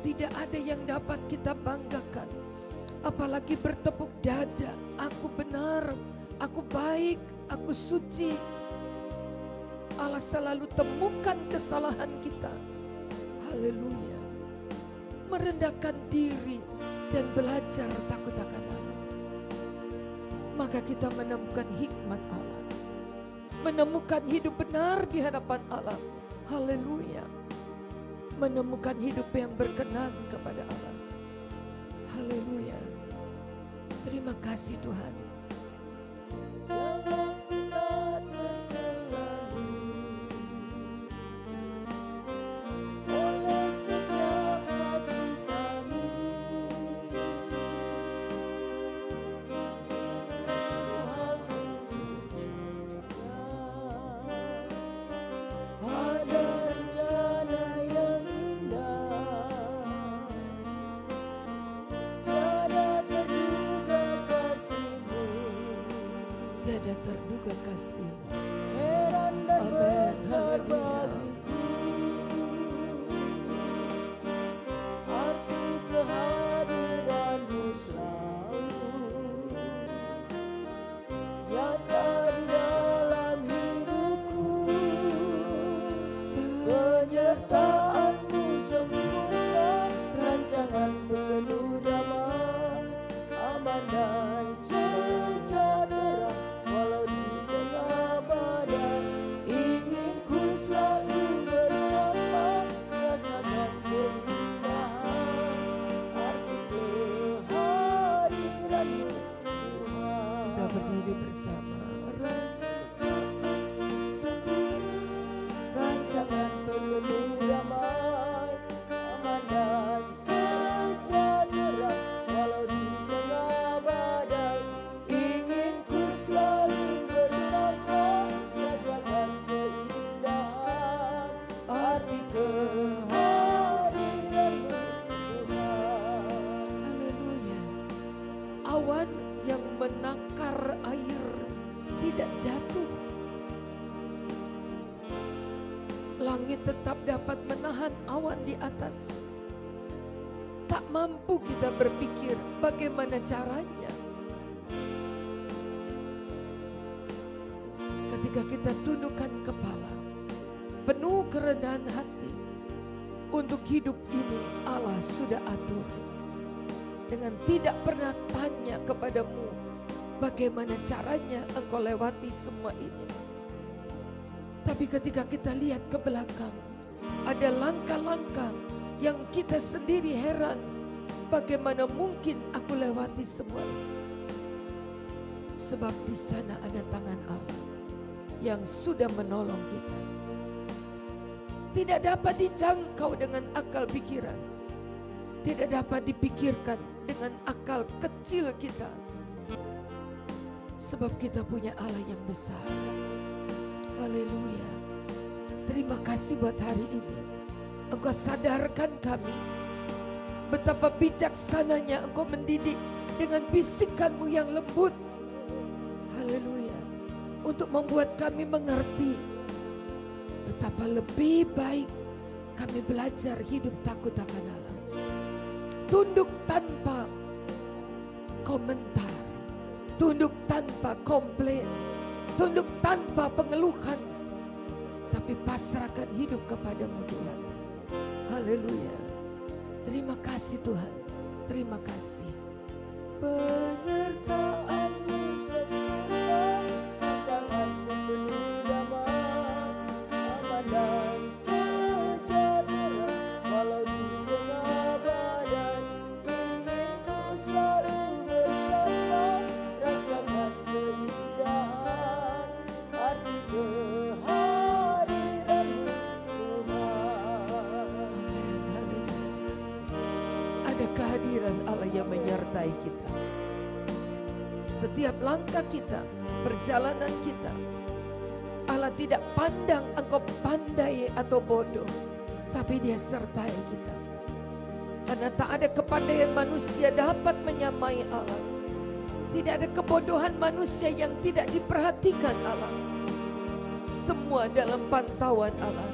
Tidak ada yang dapat kita banggakan, apalagi bertepuk dada. Aku benar, aku baik, aku suci. Allah selalu temukan kesalahan kita. Haleluya. Merendahkan diri dan belajar takut akan Allah. Maka kita menemukan hikmat Allah. Menemukan hidup benar di hadapan Allah. Haleluya. Menemukan hidup yang berkenan kepada Allah. Haleluya. Terima kasih Tuhan. Jangan tak terselalu oleh setiap hati kami. Satu hal ku percaya, ada rencana yang indah, tiada terduga kasih-Mu. Tiada terduga kasih-Mu. Heran dan Amin. besar Haleluya. bagiku arti kehadiran-Mu selalu nyata di dalam hidupku. Penyertaan-Mu sempurna, rancangan penuh damai, aman dan sejahtera walau di tengah badai. Ingin ku selalu bersama, rasakan keindahan arti kehadiran-Mu Tuhan. Kita berdiri bersama. Rancangan penuh damai, aman dan sejahtera walau di tengah badai. Ingin ku selalu bersama, rasakan keindahan arti kehadiran-Mu Tuhan. Haleluya. Awan yang menakar air tidak jatuh. Langit tetap dapat menahan awan di atas. Tak mampu kita berpikir bagaimana caranya. Ketika kita tundukkan kepala, penuh kerendahan hati, untuk hidup ini Allah sudah atur. Dengan tidak pernah tanya kepadamu, bagaimana caranya engkau lewati semua ini. Tapi ketika kita lihat ke belakang, ada langkah-langkah yang kita sendiri heran, bagaimana mungkin aku lewati semua ini. Sebab di sana ada tangan Allah yang sudah menolong kita. Tidak dapat dijangkau dengan akal pikiran. Tidak dapat dipikirkan dengan akal kecil kita. Sebab kita punya Allah yang besar. Haleluya. Terima kasih buat hari ini. Engkau sadarkan kami betapa bijaksananya Engkau mendidik dengan bisikan-Mu yang lembut. Haleluya. Untuk membuat kami mengerti betapa lebih baik kami belajar hidup takut akan Allah. Tunduk tanpa komentar, tunduk tanpa komplain, tunduk tanpa pengeluhan, tapi pasrahkan hidup kepadamu Tuhan. Haleluya. Terima kasih Tuhan. Terima kasih. Penyertaan-Mu sempurna, rancangan-Mu penuh damai, aman dan sejahtera walau di tengah badai. Ingin ku selalu bersama, rasakan keindahan arti kehadiran-Mu Tuhan. Ada kehadiran Allah yang menyertai kita. Setiap langkah kita, perjalanan kita, Allah tidak pandang engkau pandai atau bodoh, tapi Dia sertai kita. Karena tak ada kepandaian manusia dapat menyamai Allah. Tidak ada kebodohan manusia yang tidak diperhatikan Allah. Semua dalam pantauan Allah.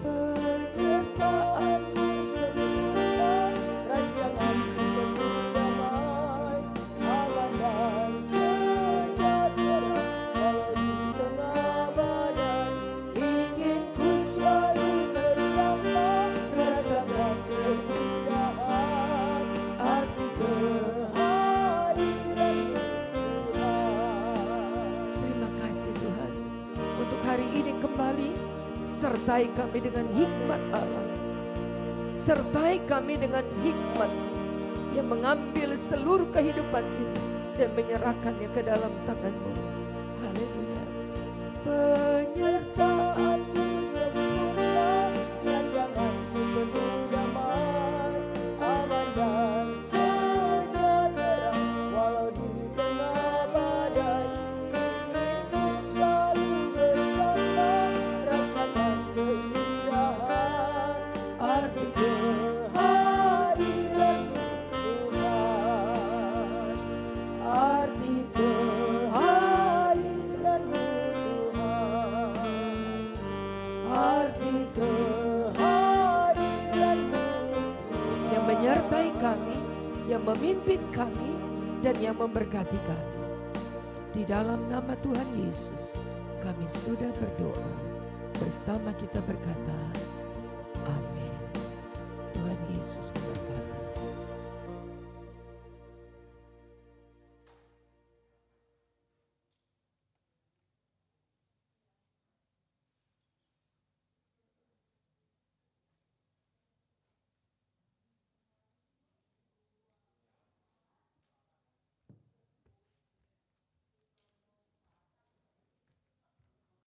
Penyertaan-Mu sempurna, rancangan-Mu penuh damai, aman dan sejahtera walau di tengah badai. Ingin ku selalu bersama, rasakan keindahan arti kehadiran-Mu Tuhan. Terima kasih Tuhan. Untuk hari ini kembali, sertai kami dengan hikmat Allah. Sertai kami dengan hikmat yang mengambil seluruh kehidupan ini dan menyerahkannya ke dalam tangan-Mu. Haleluya. Penyertaan-Mu sempurna, rancangan-Mu penuh damai, aman dan sejahtera walau di tengah badai. Ingin ku selalu bersama, rasakan keindahan arti kehadiran-Mu Tuhan. Arti kehadiran-Mu Tuhan. Arti kehadiran-Mu Yang menyertai kami, yang memimpin kami, dan yang memberkati kami. Di dalam nama Tuhan Yesus, kami sudah berdoa. Bersama kita berkata,